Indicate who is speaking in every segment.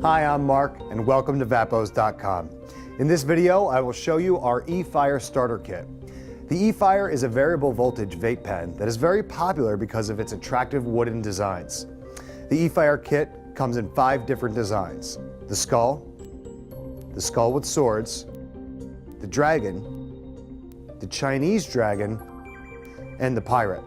Speaker 1: Hi, I'm Mark, and welcome to Vapos.com. In this video, I will show you our e-fire starter kit. The e-fire is a variable voltage vape pen that is very popular because of its attractive wooden designs. The e-fire kit comes in 5 different designs: the skull with swords, the dragon, the Chinese dragon, and the pirate.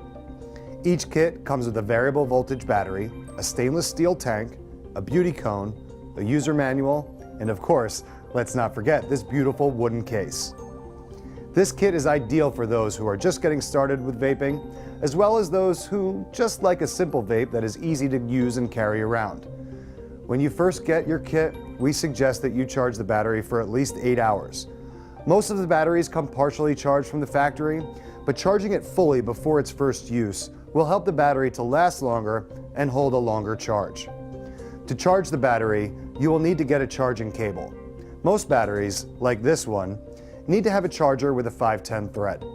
Speaker 1: Each kit comes with a variable voltage battery, a stainless steel tank, a beauty cone, a user manual, and of course, let's not forget this beautiful wooden case. This kit is ideal for those who are just getting started with vaping, as well as those who just like a simple vape that is easy to use and carry around. When you first get your kit, we suggest that you charge the battery for at least 8 hours. Most of the batteries come partially charged from the factory, but charging it fully before its first use will help the battery to last longer and hold a longer charge. To charge the battery, you will need to get a charging cable. Most batteries, like this one, need to have a charger with a 510 thread.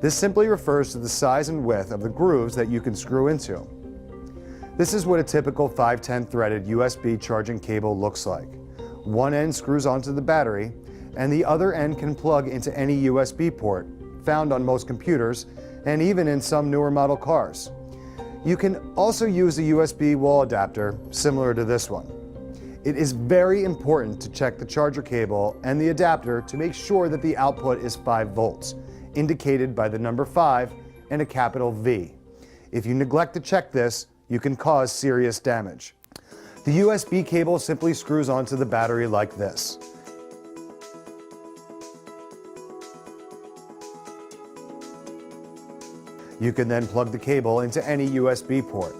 Speaker 1: This simply refers to the size and width of the grooves that you can screw into. This is what a typical 510 threaded USB charging cable looks like. One end screws onto the battery, and the other end can plug into any USB port, found on most computers, and even in some newer model cars. You can also use a USB wall adapter, similar to this one. It is very important to check the charger cable and the adapter to make sure that the output is 5 volts, indicated by the number 5 and a capital V. If you neglect to check this, you can cause serious damage. The USB cable simply screws onto the battery like this. You can then plug the cable into any USB port.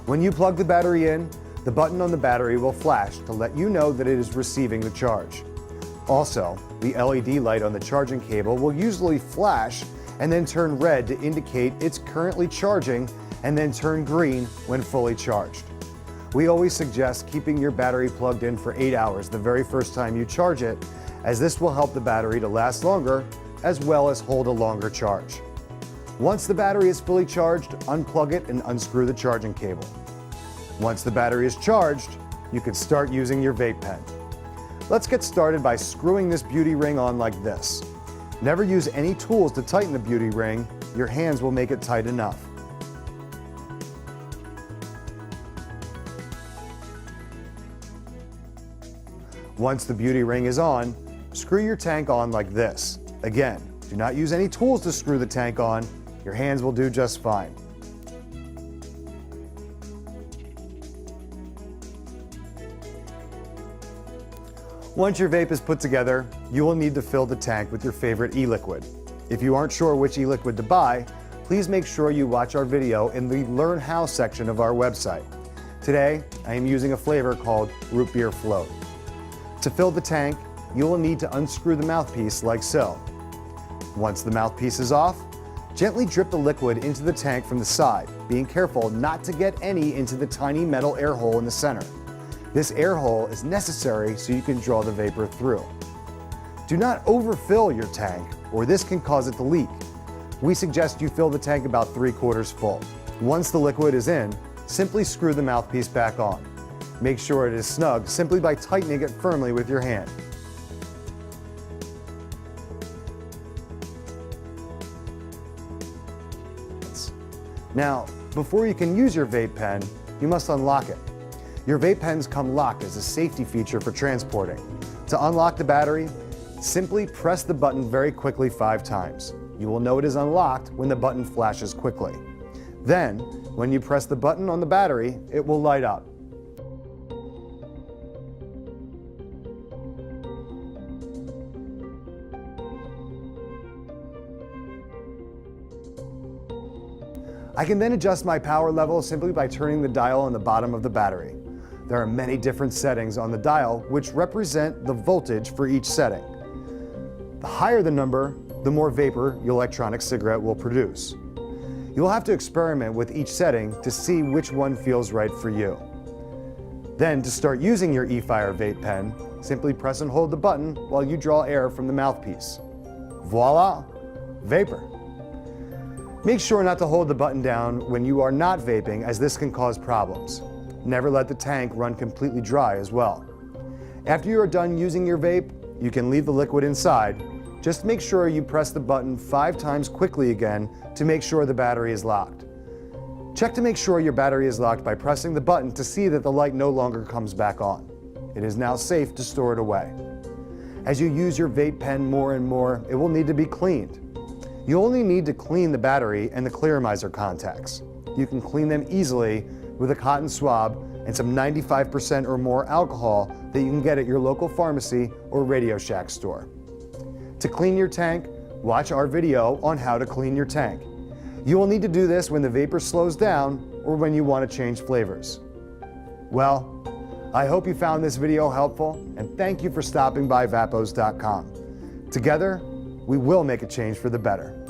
Speaker 1: When you plug the battery in, the button on the battery will flash to let you know that it is receiving the charge. Also, the LED light on the charging cable will usually flash and then turn red to indicate it's currently charging, and then turn green when fully charged. We always suggest keeping your battery plugged in for 8 hours the very first time you charge it, as this will help the battery to last longer as well as hold a longer charge. Once the battery is fully charged, unplug it and unscrew the charging cable. Once the battery is charged, you can start using your vape pen. Let's get started by screwing this beauty ring on like this. Never use any tools to tighten the beauty ring. Your hands will make it tight enough. Once the beauty ring is on, screw your tank on like this. Again, do not use any tools to screw the tank on. Your hands will do just fine. Once your vape is put together, you will need to fill the tank with your favorite e-liquid. If you aren't sure which e-liquid to buy, please make sure you watch our video in the Learn How section of our website. Today, I am using a flavor called Root Beer Float. To fill the tank, you will need to unscrew the mouthpiece like so. Once the mouthpiece is off, gently drip the liquid into the tank from the side, being careful not to get any into the tiny metal air hole in the center. This air hole is necessary so you can draw the vapor through. Do not overfill your tank, or this can cause it to leak. We suggest you fill the tank about 3/4 full. Once the liquid is in, simply screw the mouthpiece back on. Make sure it is snug simply by tightening it firmly with your hand. Now, before you can use your vape pen, you must unlock it. Your vape pens come locked as a safety feature for transporting. To unlock the battery, simply press the button very quickly 5 times. You will know it is unlocked when the button flashes quickly. Then, when you press the button on the battery, it will light up. I can then adjust my power level simply by turning the dial on the bottom of the battery. There are many different settings on the dial which represent the voltage for each setting. The higher the number, the more vapor your electronic cigarette will produce. You'll have to experiment with each setting to see which one feels right for you. Then, to start using your e-fire vape pen, simply press and hold the button while you draw air from the mouthpiece. Voila! Vapor. Make sure not to hold the button down when you are not vaping, as this can cause problems. Never let the tank run completely dry as well. After you are done using your vape, you can leave the liquid inside. Just make sure you press the button 5 times quickly again to make sure the battery is locked. Check to make sure your battery is locked by pressing the button to see that the light no longer comes back on. It is now safe to store it away. As you use your vape pen more and more, it will need to be cleaned. You only need to clean the battery and the clearomizer contacts. You can clean them easily with a cotton swab and some 95% or more alcohol that you can get at your local pharmacy or Radio Shack store. To clean your tank, watch our video on how to clean your tank. You will need to do this when the vapor slows down or when you want to change flavors. Well, I hope you found this video helpful, and thank you for stopping by Vapos.com. Together, we will make a change for the better.